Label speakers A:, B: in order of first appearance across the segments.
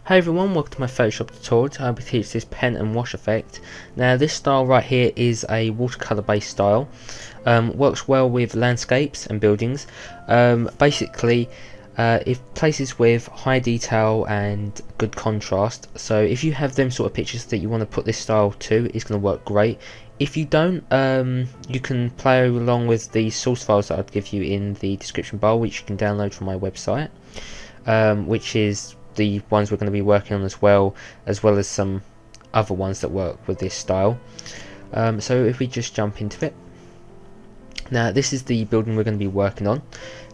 A: Hi everyone, welcome to my Photoshop tutorial. I'll be teaching this pen and wash effect. Now this style right here is a watercolor based style. Works well with landscapes and buildings. Basically it places with high detail and good contrast. So if you have them sort of pictures that you want to put this style to, it's going to work great. If you don't, you can play along with the source files that I'll give you in the description bar, which you can download from my website, which is the ones we're going to be working on as well as some other ones that work with this style. So if we just jump into it. Now this is the building we're going to be working on.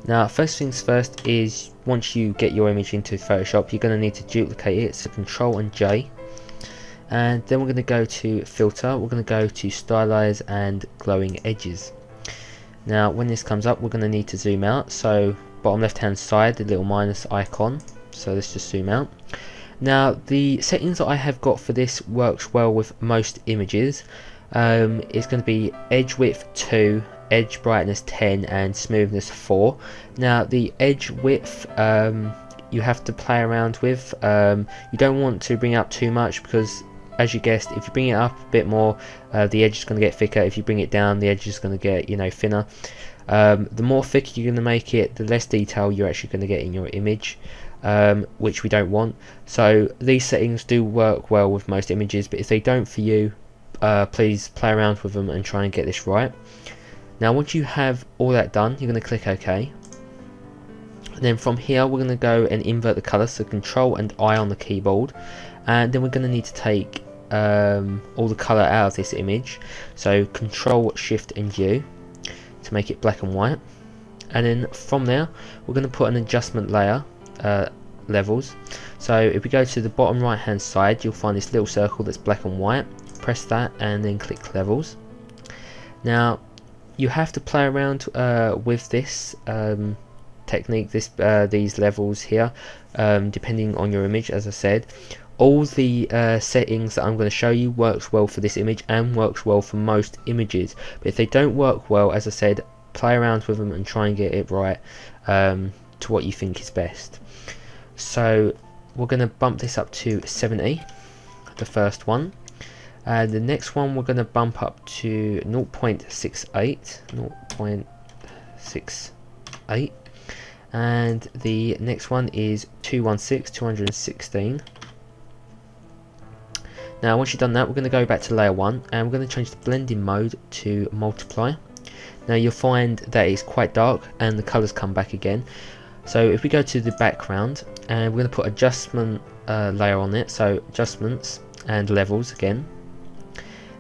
A: Now first things first is, once you get your image into Photoshop, you're going to need to duplicate it, so Control and J, and then we're going to go to filter, we're going to go to stylize and glowing edges. Now when this comes up, we're going to need to zoom out, so bottom left hand side, the little minus icon. So let's just zoom out. Now the settings that I have got for this works well with most images. It's going to be edge width 2, edge brightness 10 and smoothness 4. Now the edge width you have to play around with. You don't want to bring it up too much, because as you guessed, if you bring it up a bit more, the edge is going to get thicker. If you bring it down, the edge is going to get, thinner. The more thick you're going to make it, the less detail you're actually going to get in your image, which we don't want. So these settings do work well with most images, but if they don't for you, please play around with them and try and get this right. Now once you have all that done, you're going to click OK, and then from here we're going to go and invert the color, so Control and I on the keyboard, and then we're going to need to take all the color out of this image, so Control Shift and U to make it black and white. And then from there we're going to put an adjustment layer, levels. So if we go to the bottom right hand side, you'll find this little circle that's black and white. Press that and then click levels. Now you have to play around with this technique, these levels here, depending on your image. As I said, all the settings that I'm going to show you works well for this image and works well for most images, but if they don't work well, as I said, play around with them and try and get it right to what you think is best. So we're going to bump this up to 70, the first one, and the next one we're going to bump up to 0.68, and the next one is 216. Now once you've done that, we're going to go back to layer 1 and we're going to change the blending mode to multiply. Now you'll find that it's quite dark and the colours come back again. So if we go to the background, and we're going to put adjustment layer on it, so adjustments and levels again.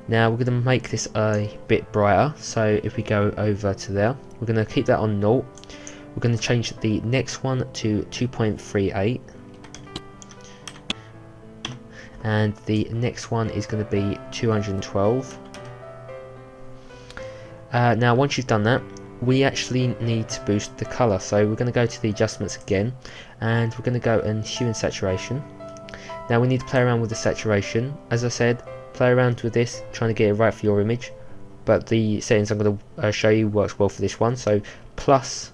A: Now we're going to make this a bit brighter, so if we go over to there, we're going to keep that on 0. We're going to change the next one to 2.38, and the next one is going to be 212. Now once you've done that, we actually need to boost the color, so we're going to go to the adjustments again, and we're going to go and hue and saturation. Now we need to play around with the saturation. As I said, play around with this, trying to get it right for your image, but the settings I'm going to show you works well for this one, so plus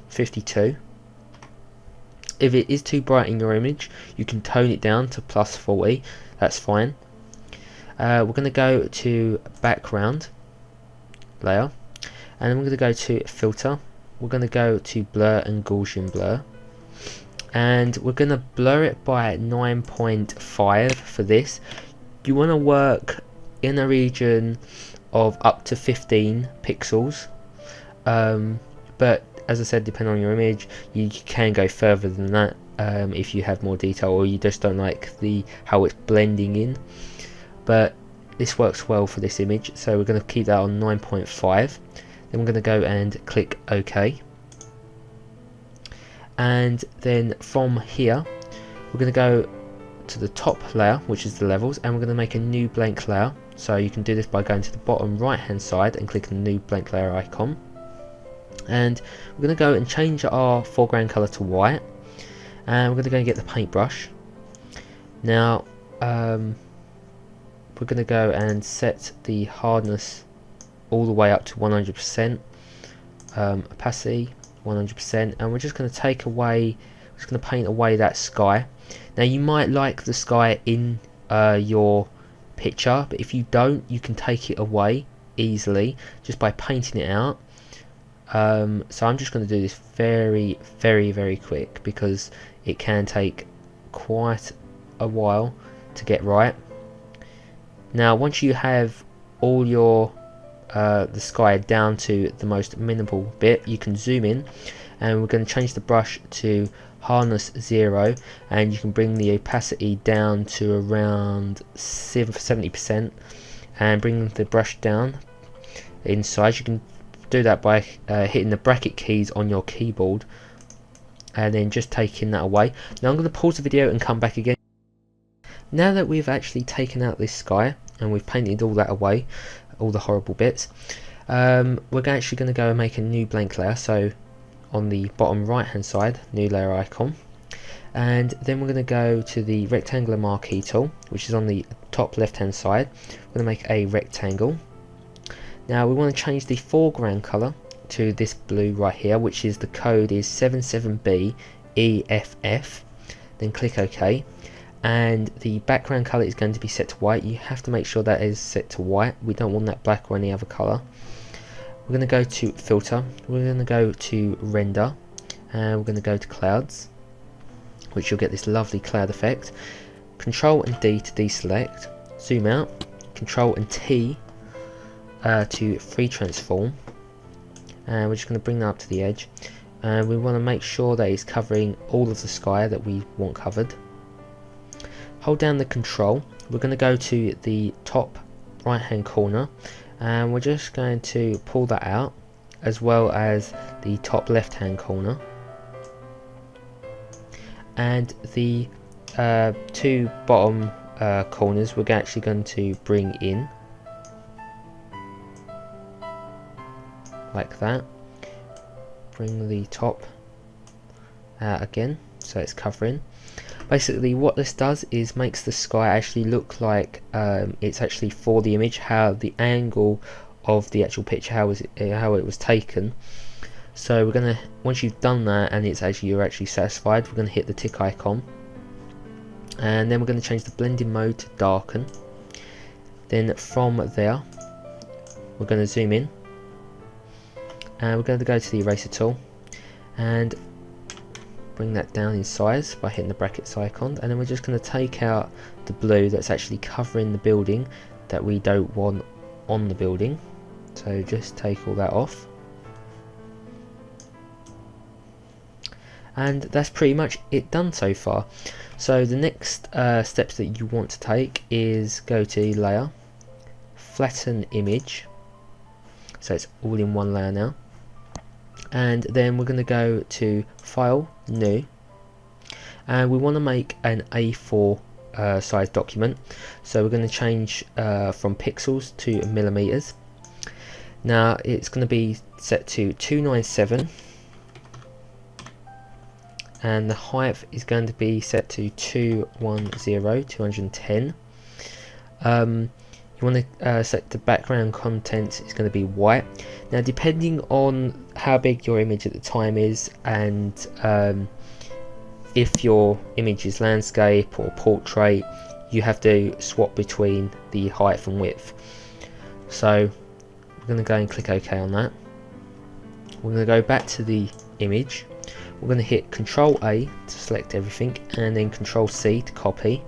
A: 52. If it is too bright in your image, you can tone it down to plus 40, that's fine. We're going to go to background layer, and then we're going to go to filter, we're going to go to blur and Gaussian blur, and we're going to blur it by 9.5 for this. You want to work in a region of up to 15 pixels, but as I said, depending on your image, you can go further than that if you have more detail, or you just don't like how it's blending in. But this works well for this image, so we're going to keep that on 9.5. Then we're going to go and click OK, and then from here we're going to go to the top layer, which is the levels, and we're going to make a new blank layer. So you can do this by going to the bottom right hand side and clicking the new blank layer icon, and we're going to go and change our foreground color to white, and we're going to go and get the paintbrush. Now we're going to go and set the hardness all the way up to 100%, opacity 100%, and we're just going to take away, just going to paint away that sky. Now you might like the sky in your picture, but if you don't, you can take it away easily just by painting it out. So I'm just going to do this very quick because it can take quite a while to get right. Now once you have all your the sky down to the most minimal bit, you can zoom in, and we're going to change the brush to hardness 0, and you can bring the opacity down to around 70% and bring the brush down in size. You can do that by hitting the bracket keys on your keyboard and then just taking that away. Now I'm going to pause the video and come back again. Now that we've actually taken out this sky and we've painted all that away, all the horrible bits, we're actually going to go and make a new blank layer. So on the bottom right hand side, new layer icon, and then we're going to go to the rectangular marquee tool, which is on the top left hand side. We're going to make a rectangle. Now we want to change the foreground color to this blue right here, which is the code is 77BEFF. Then click OK, and the background color is going to be set to white. You have to make sure that is set to white. We don't want that black or any other color. We're going to go to filter, we're going to go to render, and we're going to go to clouds, which you'll get this lovely cloud effect. Control and D to deselect, zoom out, Control and T to free transform, and we're just going to bring that up to the edge, and we want to make sure that it's covering all of the sky that we want covered. Hold down the Control, we're going to go to the top right hand corner, and we're just going to pull that out, as well as the top left hand corner, and the two bottom corners we're actually going to bring in like that. Bring the top out again so it's covering. Basically what this does is makes the sky actually look like it's actually for the image, how the angle of the actual picture, how it was taken. So we're gonna, once you've done that and you're actually satisfied, we're gonna hit the tick icon, and then we're gonna change the blending mode to darken. Then from there we're gonna zoom in, and we're going to go to the eraser tool and bring that down in size by hitting the brackets icon, and then we're just going to take out the blue that's actually covering the building that we don't want on the building. So just take all that off, and that's pretty much it done so far. So the next steps that you want to take is go to layer, flatten image, so it's all in one layer now, and then we're going to go to file, new, and we want to make an A4 size document. So we're going to change from pixels to millimeters. Now it's going to be set to 297, and the height is going to be set to 210. You want to set the background content is going to be white. Now depending on how big your image at the time is, and if your image is landscape or portrait, you have to swap between the height and width. So we're going to go and click OK on that. We're going to go back to the image. We're going to hit Control A to select everything, and then Control C to copy.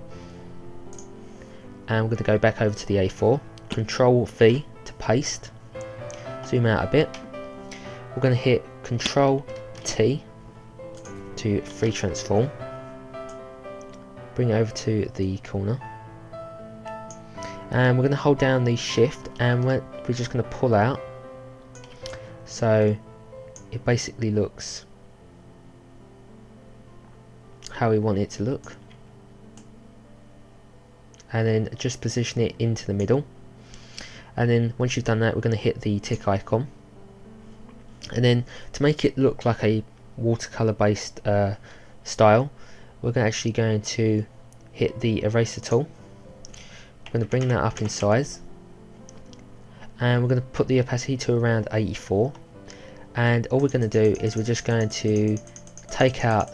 A: And we're going to go back over to the A4, Control V to paste, zoom out a bit. We're going to hit Control T to free transform, bring it over to the corner, and we're going to hold down the shift, and we're just going to pull out so it basically looks how we want it to look. And then just position it into the middle, and then once you've done that, we're going to hit the tick icon, and then to make it look like a watercolor based style, we're actually going to hit the eraser tool. We're going to bring that up in size, and we're going to put the opacity to around 84, and all we're going to do is we're just going to take out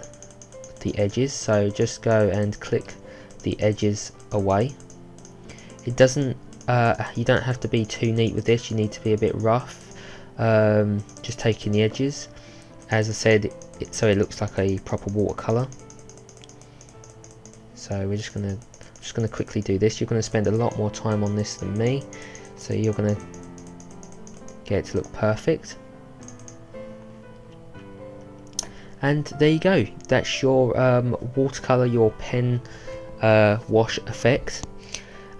A: the the edges, so just go and click the edges away. It doesn't you don't have to be too neat with this, you need to be a bit rough, just taking the edges, as I said, so it looks like a proper watercolour. So we're just gonna quickly do this. You're gonna spend a lot more time on this than me, so you're gonna get it to look perfect. And there you go, that's your watercolour, your pen wash effect,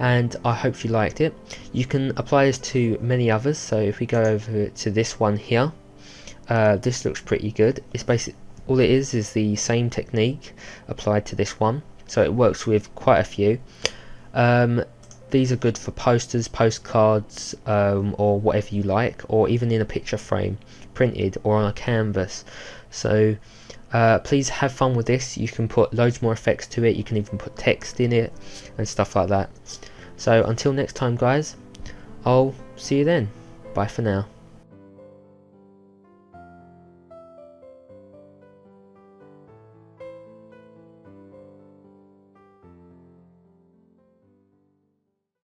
A: and I hope you liked it. You can apply this to many others, so if we go over to this one here, this looks pretty good. It's basically, all it is the same technique applied to this one, so it works with quite a few. These are good for posters, postcards, or whatever you like, or even in a picture frame, printed or on a canvas. So please have fun with this. You can put loads more effects to it, you can even put text in it and stuff like that. So until next time guys, I'll see you then. Bye for now.